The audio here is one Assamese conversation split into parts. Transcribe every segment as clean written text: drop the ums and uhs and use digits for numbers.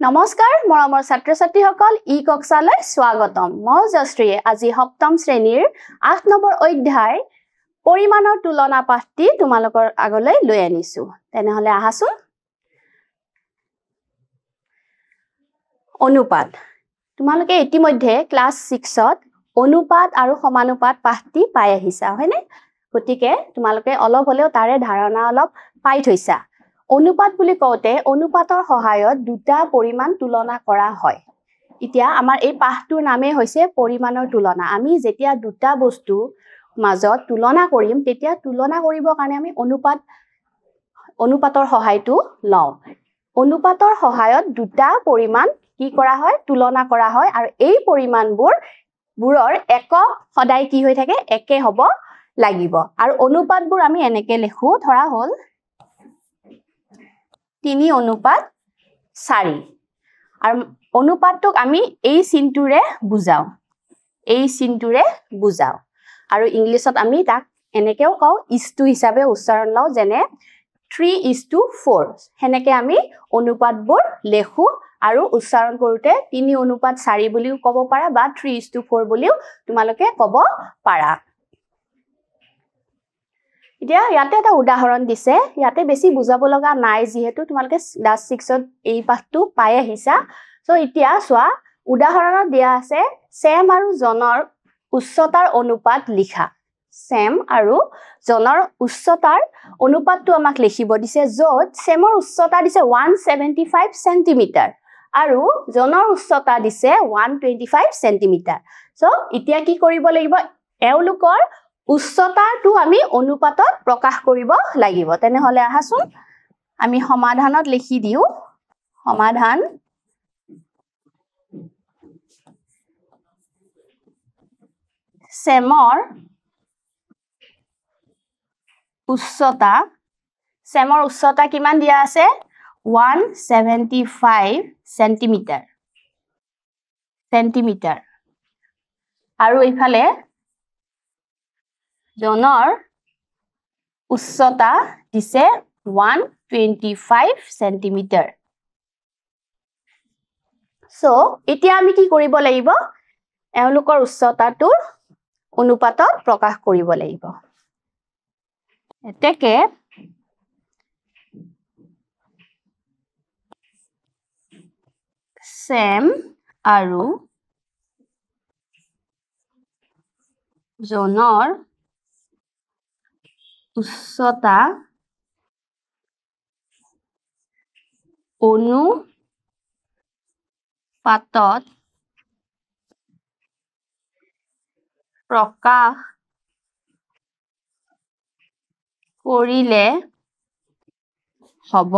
নমস্কাৰ মৰমৰ ছাত্ৰ-ছাত্ৰীসকল ই কক্ষালৈ স্বাগতম মই জয়শ্ৰী আজি সপ্তম শ্ৰেণীৰ ৮ নম্বৰ অধ্যায় পৰিমাণৰ তুলনা পাঠটি তোমালোকৰ আগলৈ লৈ আনিছো তেনেহলে আহাচোন অনুপাত তোমালোকে ইতিমধ্যে ক্লাস 6ত অনুপাত আৰু সমানুপাত পাঠটি পাই আহিছা হয়নে গতিকে তোমালোকে অলপ হলেও তাৰে ধাৰণা অলপ পাই থৈছা অনুপাত বুলি কওঁতে অনুপাতৰ সহায়ত দুটা পৰিমাণ তুলনা কৰা হয় এতিয়া আমাৰ এই পাঠটোৰ নামে হৈছে পৰিমাণৰ তুলনা আমি যেতিয়া দুটা বস্তু মাজত তুলনা কৰিম তেতিয়া তুলনা কৰিবৰ কাৰণে আমি অনুপাতৰ সহায়টো লওঁ অনুপাতৰ সহায়ত দুটা পৰিমাণ কি কৰা হয় তুলনা কৰা হয় আৰু এই পৰিমাণবোৰৰ একক সদায় কি হৈ থাকে একে হ'ব লাগিব আৰু অনুপাতবোৰ আমি এনেকে লিখো ধৰা হ'ল 3 অনুপাত 4 আৰু অনুপাতক আমি এই চিনটোৰে বুজাও আৰু ইংলিছত আমি তাক এনেকেও কও ইছটু হিচাপে উচ্চাৰণ লও যেনে 3:4 হেনেকে আমি অনুপাতবোৰ লেখো আৰু উচ্চাৰণ কৰোতে 3 অনুপাত 4 বুলিও ক'ব পাৰা বা 3:4 বুলিও তোমালোকে ক'ব পাৰা এতিয়া ইয়াতে এটা উদাহৰণ দিছে ইয়াতে বেছি বুজাব লগা নাই যেহেতু তোমালোকে ক্লাস 6ত এই পাঠটো পাই আহিছা সো এতিয়া সোৱা উদাহৰণত দিয়া আছে সেম আৰু জনৰ উচ্চতাৰ অনুপাত লিখা সেম আৰু জনৰ উচ্চতাৰ অনুপাতটো আমাক লিখিব দিছে য'ত সেমৰ উচ্চতা দিছে 175 সেন্টিমিটাৰ আৰু জনৰ উচ্চতা দিছে 125 সেন্টিমিটাৰ সো এতিয়া কি কৰিব লাগিব এওঁলোকৰ উচ্চতাটো আমি অনুপাতত প্ৰকাশ কৰিব লাগিব তেনেহলে আহাচোন আমি সমাধানত লিখি দিও সমাধান সেমৰ উচ্চতা কিমান দিয়া আছে 175 সেন্টিমিটাৰ আৰু ইফালে জনৰ উচ্চতা দিছে 125 সেন্টিমিটাৰ সো এতিয়া আমি কি কৰিব লাগিব এওঁলোকৰ উচ্চতাটো অনুপাতত প্ৰকাশ কৰিব লাগিব এতেকে সেম আৰু জনৰ উচ্চতা অনুপাতত প্ৰকাশ কৰিলে হ'ব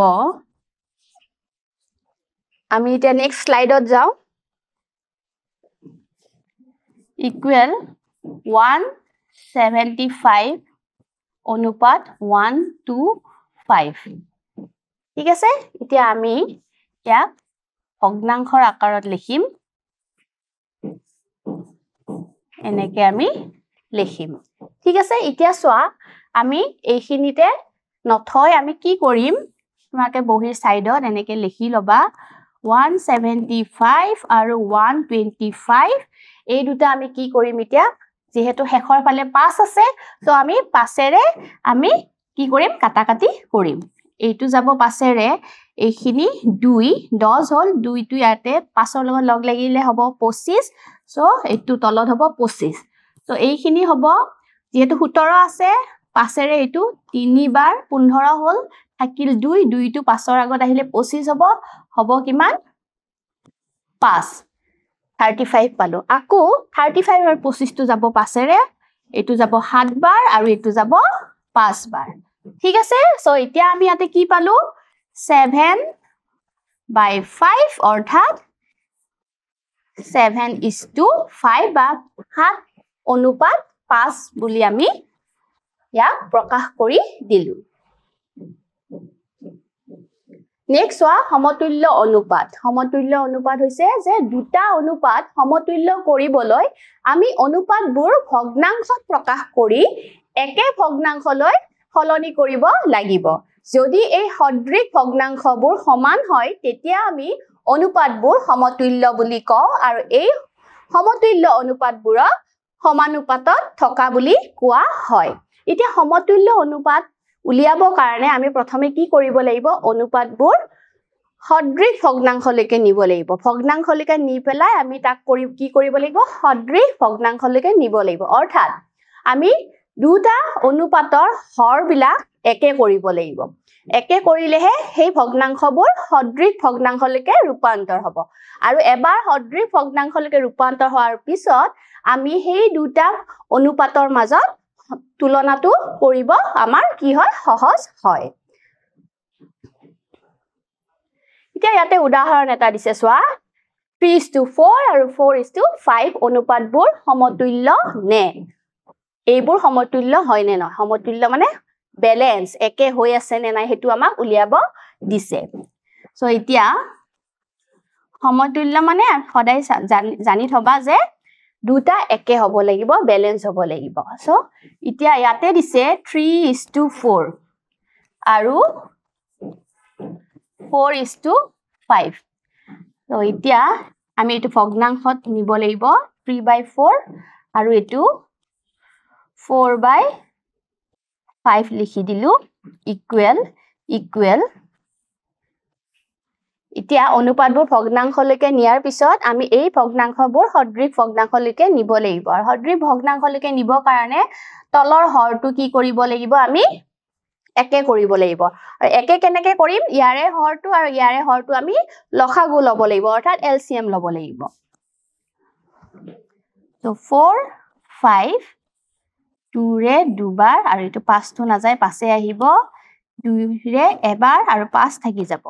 আমি এতিয়া নেক্সট স্লাইডত যাও ইকুৱেল 175 অনুপাত 125 ঠিক আছে এতিয়া আমি ইয়াক ভগ্নাংশৰ আকাৰত লিখিম এনেকে আমি লিখিম ঠিক আছে এতিয়া সোৱা আমি এইখিনিতে নথৈ আমি কি কৰিম তোমাকে বহিৰ সাইডত এনেকে লিখি লবা 175 আৰু 125 এই দুটা আমি কি কৰিম এতিয়া যেহেতু শেষৰ ফালে 5 আছে তো আমি 5ৰে আমি কি কৰিম কাটাকাটি কৰিম এইটো যাব 5ৰে এইখিনি 2 10 হল 2 টু ইয়াতে 5ৰ লগত লগ লাগিলে হ'ব 25 সো এইটো তলত হ'ব 25 তো এইখিনি হ'ব যেহেতু 17 আছে 5ৰে এইটো 3 বাৰ 15 হল থাকিল 2 টু 5ৰ আগত আহিলে 25 হ'ব কিমান 5 35 পালো আকৌ 35 আৰু 25 টো যাব 5ৰে এইটো যাব 7 বাৰ আৰু এইটো যাব 5 বাৰ ঠিক আছে সো এতিয়া আমি ইয়াতে কি পালো 7/5 অৰ্থাৎ 7:5 বা 7 অনুপাত 5 বুলি আমি ইয়াক প্ৰকাশ কৰি দিলো নেক্সট সমতুল্য অনুপাত হৈছে যে দুটা অনুপাত সমতুল্য কৰিবলৈ আমি অনুপাতবোৰ ভগ্নাংশত প্ৰকাশ কৰি একে ভগ্নাংশলৈ সলনি কৰিব লাগিব যদি এই সদৃশ ভগ্নাংশবোৰ সমান হয় তেতিয়া আমি অনুপাতবোৰ সমতুল্য বুলি কওঁ আৰু এই সমতুল্য অনুপাতবোৰক সমানুপাতত থকা বুলি কোৱা হয় এতিয়া সমতুল্য অনুপাত উলিয়াবৰ কাৰণে আমি প্ৰথমে কি কৰিব লাগিব অনুপাতবোৰ সদৃশ ভগ্নাংশলৈকে নিব লাগিব ভগ্নাংশলৈকে নি পেলাই আমি তাক কি কৰিব লাগিব সদৃশ ভগ্নাংশলৈকে নিব লাগিব অৰ্থাৎ আমি দুটা অনুপাতৰ হৰবিলাক একে কৰিব লাগিব একে কৰিলেহে সেই ভগ্নাংশবোৰ সদৃশ ভগ্নাংশলৈকে ৰূপান্তৰ হ'ব আৰু এবাৰ সদৃশ ভগ্নাংশলৈকে ৰূপান্তৰ হোৱাৰ পিছত আমি সেই দুটা অনুপাতৰ মাজত তুলনাটো কৰিব আমাৰ কি হয় সহজ হয় এতিয়া ইয়াতে উদাহৰণ এটা দিছে চোৱা 3:4 আৰু 4:5 অনুপাতবোৰ সমতুল্য নে এইবোৰ সমতুল্য হয় নে নহয় সমতুল্য মানে বেলেন্স একে হৈ আছে নে নাই হেতু আমাক উলিয়াব দিছে সো এতিয়া সমতুল্য মানে সদায় জানি থবা যে দুটা একে হ'ব লাগিব বেলেন্স হ'ব লাগিব সো এতিয়া ইয়াতে দিছে 3:4 আৰু 4:5 সো এতিয়া আমি এটো ভগ্নাংশত নিব লাগিব 3/4 আৰু এটো 4/5 লিখি দিলু ইকুৱেল এতিয়া অনুপাতবোৰ ভগ্নাংশলৈকে নিয়াৰ পিছত আমি এই ভগ্নাংশবোৰ সদৃশ ভগ্নাংশলৈকে নিব লাগিব আৰু সদৃশ ভগ্নাংশলৈকে নিব কাৰণে তলৰ হৰটো কি কৰিব লাগিব আমি একে কৰিব লাগিব আৰু একে কেনেকে কৰিম ইয়াৰে হৰটো আমি লসাগু লব লাগিব অৰ্থাৎ এলসিএম লব লাগিব তো 4 5 2 ৰে দুবাৰ আৰু এটো 5 টো না যায় পাছে আহিব 2 ৰে এবাৰ আৰু 5 থাকি যাব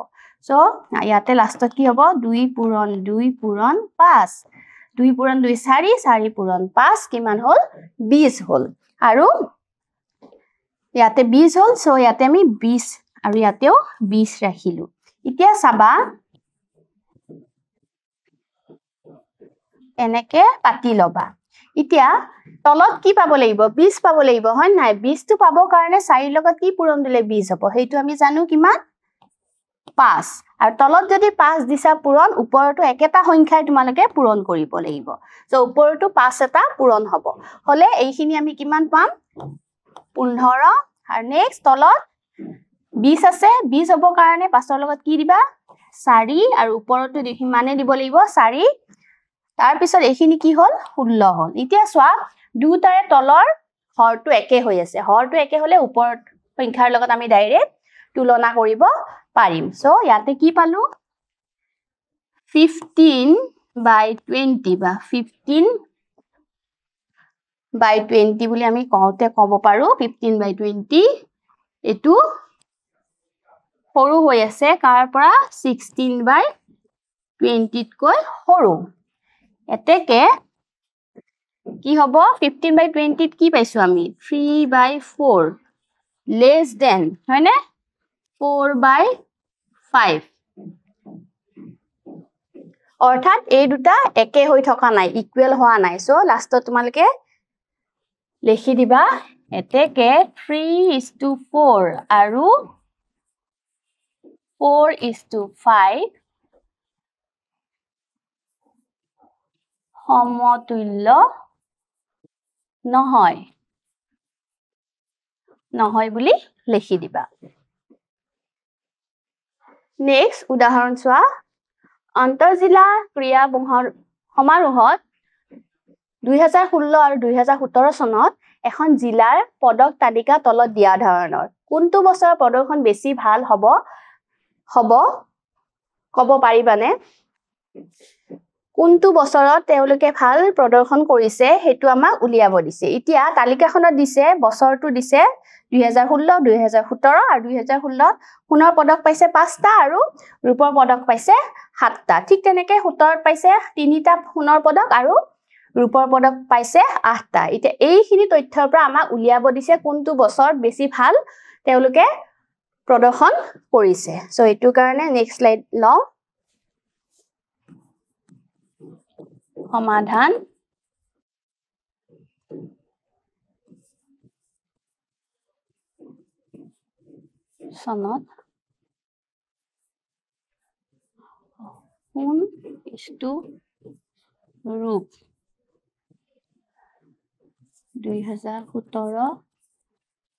সো ইয়াতে লাষ্টত কি হ'ব 2 পূৰণ 2 পূৰণ 5 2 পূৰণ 2 4 4 পূৰণ 5 কিমান হ'ল 20 হ'ল আৰু ইয়াতে 20 হ'ল সো ইয়াতে আমি 20 আৰু ইয়াতেও 20 ৰাখিলো এতিয়া চাবা এনেকে পাতি লবা এতিয়া তলত কি পাব লাগিব 20 পাব লাগিব হয় নাই 20 টো পাব কাৰণে 4 লগত কি পূৰণ দিলে 20 হ'ব হেতু আমি জানো কিমান 5 আৰু তলত যদি 5 দিছা পূৰণ ওপৰটো একেটা সংখ্যাই তোমালকে পূৰণ কৰিব লাগিব সো ওপৰটো 5 এটা পূৰণ হ'ব হলে এইখিনি আমি কিমান পাম 15 আৰু নেক্সট তলত 20 আছে 20 হ'ব কাৰণে 5 ৰ লগত কি দিবা 4 আৰু ওপৰটো দেখি মানে দিব লাগিব 4 তাৰ পিছত এইখিনি কি হ'ল 16 হ'ল এতিয়া চোৱা দুটাৰে তলৰ হৰটো একে হৈ আছে হৰটো একে হলে ওপৰৰ সংখ্যাৰ লগত আমি ডাইৰেক্ট তুলনা কৰিব পাৰিম সো ইয়াতে কি পালো 15/20 বা 15/20 বুলি আমি ক'ব পাৰো 15/20 এটো সৰু হৈ আছে কাৰ পৰা 16/20 কৈ সৰু এতেকে কি হ'ব 15/20 কি পাইছো আমি 3/4 less than হয়নে 4/5 অৰ্থাৎ এই দুটা একে হৈ থকা নাই ইকুৱেল হোৱা নাই সো লাষ্টত তোমালকে লিখি দিবা এতেকে 3:4 আৰু 4:5 সমতুল্য নহয় বুলি লিখি দিবা নেক্সট উদাহৰণ চোৱা আন্তঃজিলা ক্ৰীড়া সমাৰোহত 2016 আৰু 2017 চনত এখন জিলাৰ পদক তালিকা তলত দিয়া ধৰণৰ কোনটো বছৰৰ প্ৰদৰ্শন বেছি ভাল হ'ব ক'ব পাৰিবানে কোনটো বছৰত তেওঁলোকে ভাল প্ৰদৰ্শন কৰিছে হেতু আমাক উলিয়াব দিছে এতিয়া তালিকাখনত দিছে বছৰটো দিছে 2016 2017 আৰু 2016 সোণৰ পদক পাইছে 5টা আৰু ৰূপৰ পদক পাইছে 7টা ঠিক তেনেকে 17ত পাইছে 3টা সোণৰ পদক আৰু ৰূপৰ পদক পাইছে 8টা এতিয়া এইখিনি তথ্যৰ পৰা আমাক উলিয়াব দিছে কোনটো বছৰত বেছি ভাল তেওঁলোকে প্ৰদৰ্শন কৰিছে সো এটো কাৰণে নেক্সট স্লাইড লও সমাধান সনত সোণ ইষ্টু ৰূপ 2017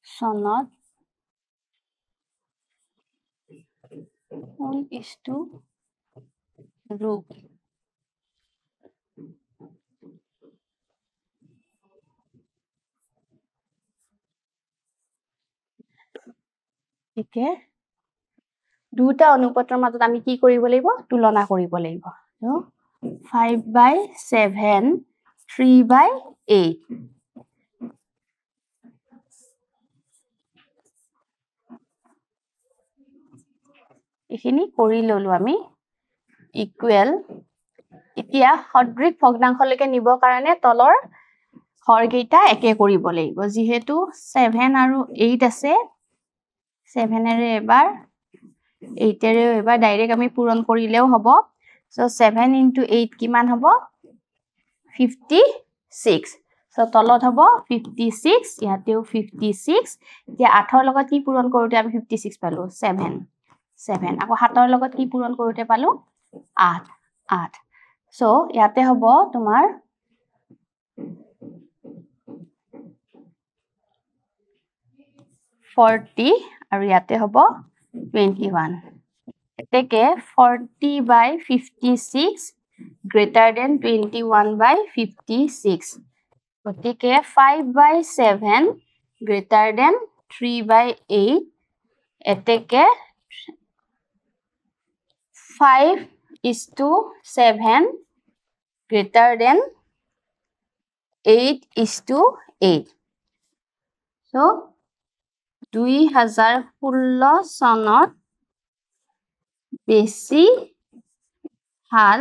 চনত সোণ ইষ্টু ৰূপ ঠিকে দুটা অনুপাতৰ মাজত আমি কি কৰিব লাগিব তুলনা কৰিব লাগিব 5/7 3/8 এখিনি কৰি ললো আমি ইকুৱেল এতিয়া সদৃশ ভগ্নাংশলৈকে নিব কাৰণে তলৰ হৰকেইটা একে কৰিব লাগিব যেহেতু 7 আৰু 8 আছে 7 এৰে এবাৰ 8 এৰে এবাৰ ডাইৰেক্ট আমি পূৰণ কৰিলেও হ'ব সো 7 * 8 কিমান হ'ব 56 সো তলত হ'ব 56 ইয়াতেও 56 এতিয়া 8 ৰ লগত কি পূৰণ কৰোতে আমি 56 পালো 7 আকৌ 7 ৰ লগত কি পূৰণ কৰোতে পালো 8 সো ইয়াতে হ'ব তোমাৰ 40 আৰু ইয়াতে হ'ব 21 এতেকে 40/56 greater than 21/56 গতিকে 5/7 greater than 3/8 এতেকে 5:7 greater than 8:8 so 2016 চনত বেছি ভাল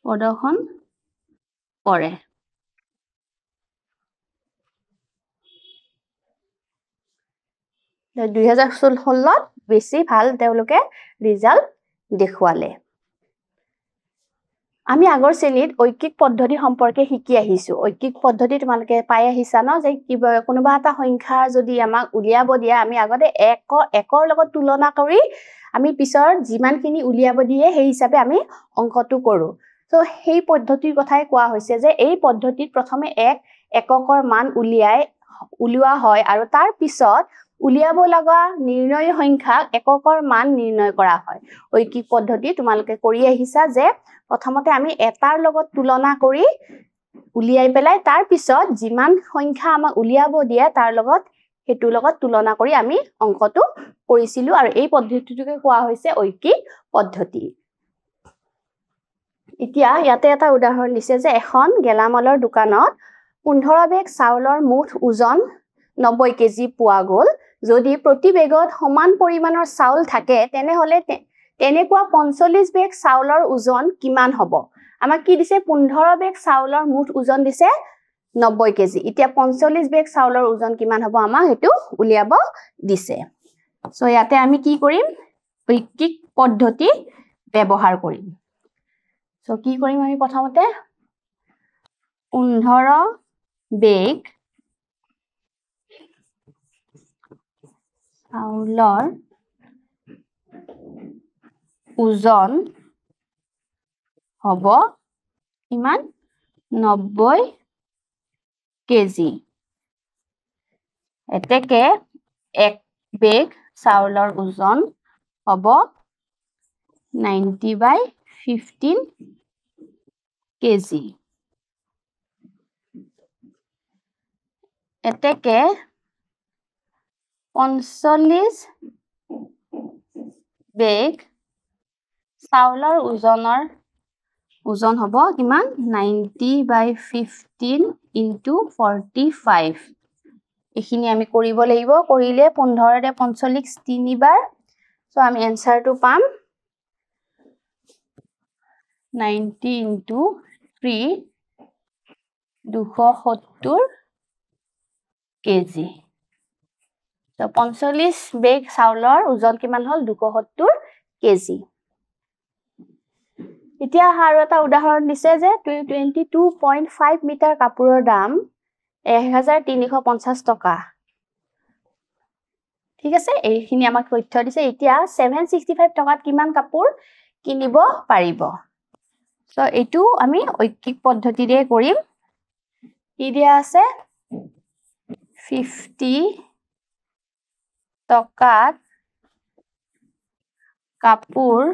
প্ৰদৰ্শন কৰে তো 2016 বেছি ভাল তেওঁলোকে ৰিজাল্ট দেখুৱালে আমি আগৰ শ্ৰেণীত ঐকিক পদ্ধতি সম্পৰ্কে শিকি আহিছো ঐকিক পদ্ধতি তোমালোকে পাই আহিছা ন যে কিবা কোনোবা এটা সংখ্যা যদি আমাক উলিয়াব দিয়া আমি আগতে একৰ লগত তুলনা কৰি আমি পিছৰ যিমানখিনি উলিয়াব দিয়ে সেই হিচাপে আমি অংকটো কৰো তো সেই পদ্ধতিৰ কথাই কোৱা হৈছে যে এই পদ্ধতিত প্ৰথমে এককৰ মান উলিওৱা হয় আৰু তাৰ পিছত উলিয়াব লগা নিৰ্ণয় সংখ্যাক এককৰ মান নিৰ্ণয় কৰা হয় ঐকিক পদ্ধতি তোমালোকে কৰি আহিছা যে প্ৰথমতে আমি এটাৰ লগত তুলনা কৰি উলিয়াই পেলাই তাৰ পিছত যিমান সংখ্যা আমাক উলিয়াব দিয়ে তাৰ লগত হেতুৰ লগত তুলনা কৰি আমি অংকটো কৰিছিলো আৰু এই পদ্ধতিটোকে কোৱা হৈছে ঐকিক পদ্ধতি এতিয়া ইয়াতে এটা উদাহৰণ দিছে যে এখন গেলামালৰ দোকানত 15 বেগ চাউলৰ মুঠ ওজন 90 কেজি পোৱা গ'ল যদি প্ৰতি বেগত সমান পৰিমাণৰ চাউল থাকে তেনেহলে তেনেকুৱা 45 বেগ চাউলৰ ওজন কিমান হ'ব আমাক কি দিছে 15 বেগ চাউলৰ মুঠ ওজন দিছে 90 কেজি এতিয়া 45 বেগ চাউলৰ ওজন কিমান হ'ব আমাক হেতু উলিয়াব দিছে সো ইয়াতে আমি কি কৰিম ঐকিক পদ্ধতি ব্যৱহাৰ কৰিম সো কি কৰিম আমি প্ৰথমতে 15 বেগ চাউলৰ ওজন হ'ব ইমান 90 কেজি এতেকে এক বেগ চাউলৰ ওজন হ'ব 90/15 কেজি এতেকে 45 বেগ চাউলৰ ওজন হ'ব কিমান 90/15 * 45 এখিনি আমি কৰিব লাগিব কৰিলে 15 ৰে 45 তিনিবাৰ সো আমি এনসাৰটো পাম 90 * 3 270 কেজি তো 45 বেগ চাউলৰ ওজন কিমান হল 270 কেজি এতিয়া আৰু এটা উদাহৰণ দিছে যে 22.5 মিটাৰ কাপোৰৰ দাম 1350 টকা ঠিক আছে এইখিনি আমাক তথ্য দিছে এতিয়া 765 টকাত কিমান কাপোৰ কিনিব পাৰিব সো এটো আমি ঐকিক পদ্ধতিৰে কৰিম কি দিয়া আছে 50 টকাত কাপোৰৰ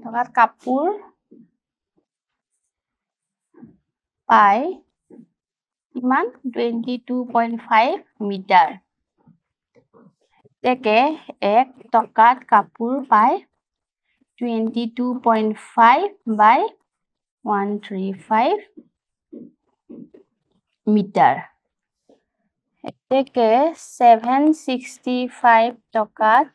টকাত কাপোৰ পাই কিমান 22.5 মিটাৰ তেকে 1 টকাত কাপোৰ পাই 22.5 by 135 মিটাৰ তেকে 765 টকাত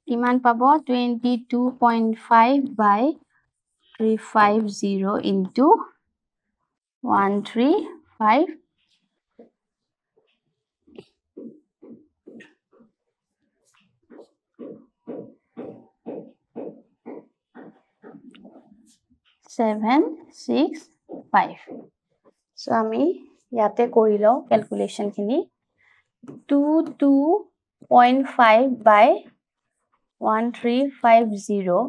কিমান পাব 22.5 by 350 into 135 765 so আমি ইয়াতে কৰি লও ক্যালকুলেশন খিনি 22.5 by 1350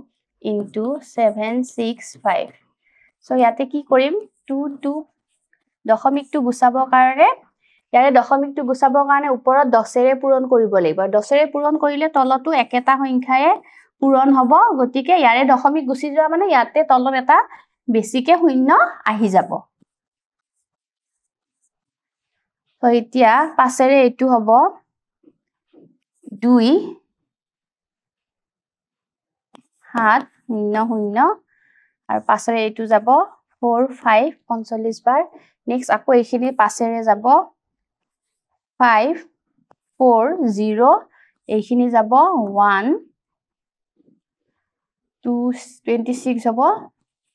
into 765 so ইয়াতে কি কৰিম 22 দশমিকটো গুছাবৰ কাৰণে ইয়াৰে দশমিকটো গুছাবৰ কাৰণে ওপৰত 10 এৰে পূৰণ কৰিব লাগিব 10 এৰে পূৰণ কৰিলে তলটো একেটা সংখ্যায়ে পূৰণ হ'ব গতিকে ইয়াৰে দশমিক গুছি যোৱা মানে ইয়াতে তলত এটা বেছিকে শূন্য আহি যাব তো এতিয়া পাছেৰে এটো হ'ব 2 7 0 0 আৰু পাছেৰে এটো যাব 4 5 45 বাৰ নেক্সট আকৌ এইখিনি পাছেৰে যাব 5 4 0 এইখিনি যাব 1 2 26 হ'ব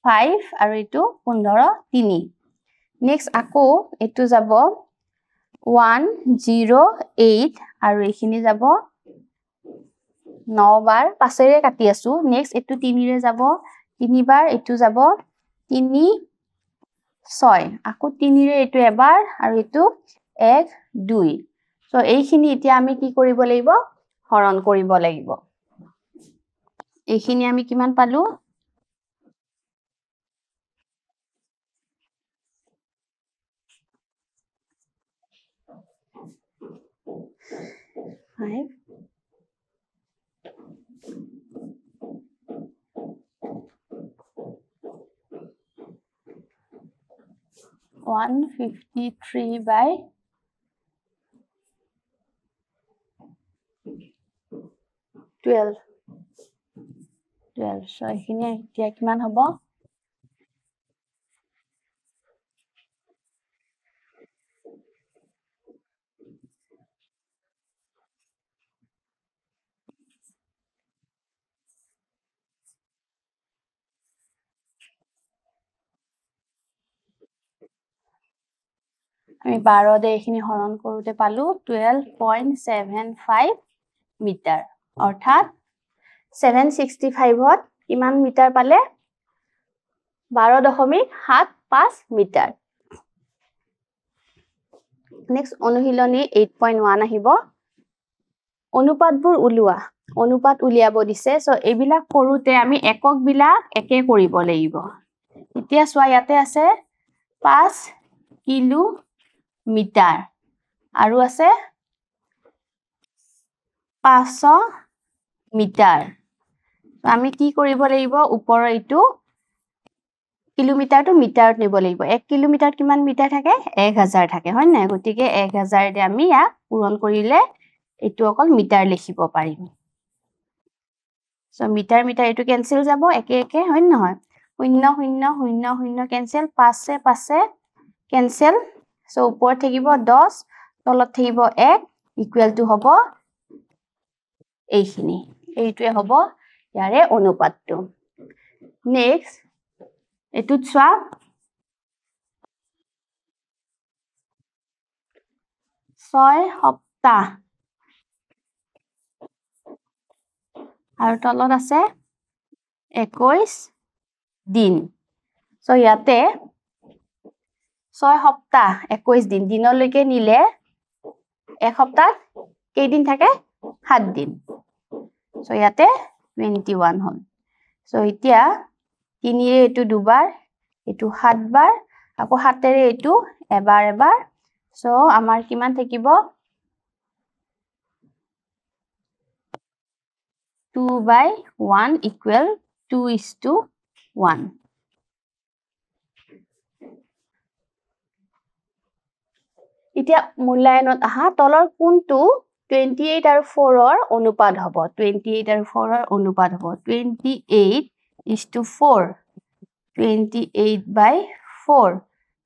5 আৰু এটো 15 3 নেক্সট আকৌ এটো যাব 108 আৰু এইখিনি যাব 9 বাৰ পাছেৰে কাটি আছো নেক্সট এটো 3 ৰে যাব 3 বাৰ এটো যাব 3 6 আকৌ 3 ৰে এটো এবাৰ আৰু এটো 1 2 সো এইখিনি এতিয়া আমি কি কৰিব লাগিব হৰণ কৰিব লাগিব এইখিনি আমি কিমান পালো 5 153 by 12 so এইখিনি এতিয়া কিমান হ'ব আমি 12 দে এইখিনি হৰণ কৰোতে পালো 12.75 মিটাৰ অৰ্থাৎ 765 ত কিমান মিটাৰ পালে 12.75 মিটাৰ নেক্সট অনুশীলনী 8.1 আহিব অনুপাতবোৰ উলিওৱা অনুপাত উলিয়াব দিছে সো এইবিলাক কৰোতে আমি একক বিলাক একে কৰিব লাগিব এতিয়া সোয়া ইয়াতে আছে 5 কিলোমিটাৰ আৰু আছে 500 মিটাৰ আমি কি কৰিব লাগিব ওপৰৰ এইটো কিলোমিটাৰটো মিটাৰত নিব লাগিব 1 কিলোমিটাৰত কিমান মিটাৰ থাকে 1000 থাকে হয় না গতিকে 1000 দে আমি ইয়াক পূৰণ কৰিলে এটো অকল মিটাৰ লিখিব পাৰিম সো মিটাৰ মিটাৰ এটো কেনসেল যাব একে একে হয় নহয় 0 0 0 0 কেনসেল 5 5 কেনসেল সো ওপৰত থাকিব 10 তলত থাকিব 1 ইকুৱেল টু হ'ব এইখিনি এইটোৱে হ'ব ইয়াৰে অনুপাতটো নেক্সট এটুত সোয়া 6 সপ্তাহ আৰু তলত আছে 21 দিন সো ইয়াতে 6 সপ্তাহ 21 দিন দিনলৈকে নিলে এক সপ্তাহ কেইদিন থাকে 7 দিন সো ইয়াতে 21 হল সো এতিয়া 3 ৰে এটো দুবাৰ এটো 7 বাৰ আকৌ 7 ৰে এটো এবাৰ এবাৰ সো আমাৰ কিমান থাকিব 2/1 equal 2:1 এতিয়া মূল্যায়নত আহা তলৰ কোনটো 28 আৰু 4 ৰ অনুপাত হ'ব 28 আৰু 4 ৰ অনুপাত হ'ব 28:4 28/4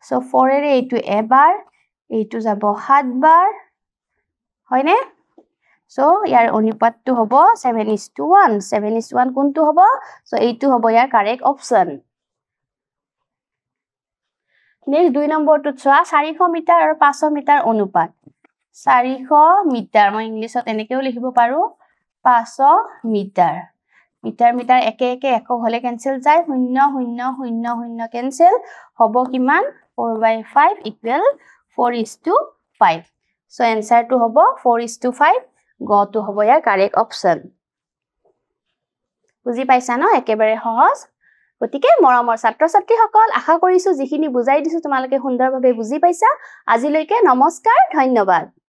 সো 4 ৰে এটো এবাৰ এইটো যাব 7 বাৰ হয়নে সো ইয়াৰ অনুপাতটো হ'ব 7:1 7:1 কোনটো হ'ব সো এইটো হ'ব ইয়াৰ কাৰেক্ট অপচন নেক্সট 2 নম্বৰটো চোৱা 400 মিটাৰ আৰু 500 মিটাৰ অনুপাত 400 মিটাৰ মই ইংলিছত এনেকেও লিখিব পাৰো 500 মিটাৰ মিটাৰ মিটাৰ একে একে একক হলে কেনসেল যায় 0 0 0 0 কেনসেল হ'ব কিমান 4/5 equal 4:5 সো এনসারটো হ'ব 4:5 গটো হ'ব ইয়াৰ কাৰেক্ট অপশন বুজি পাইছা ন একেবাৰে সহজ গতিকে মৰমৰ ছাত্ৰ ছাত্ৰীসকল আশা কৰিছো যিখিনি বুজাই দিছো তোমালোকে সুন্দৰভাৱে বুজি পাইছা আজিলৈকে নমস্কাৰ ধন্যবাদ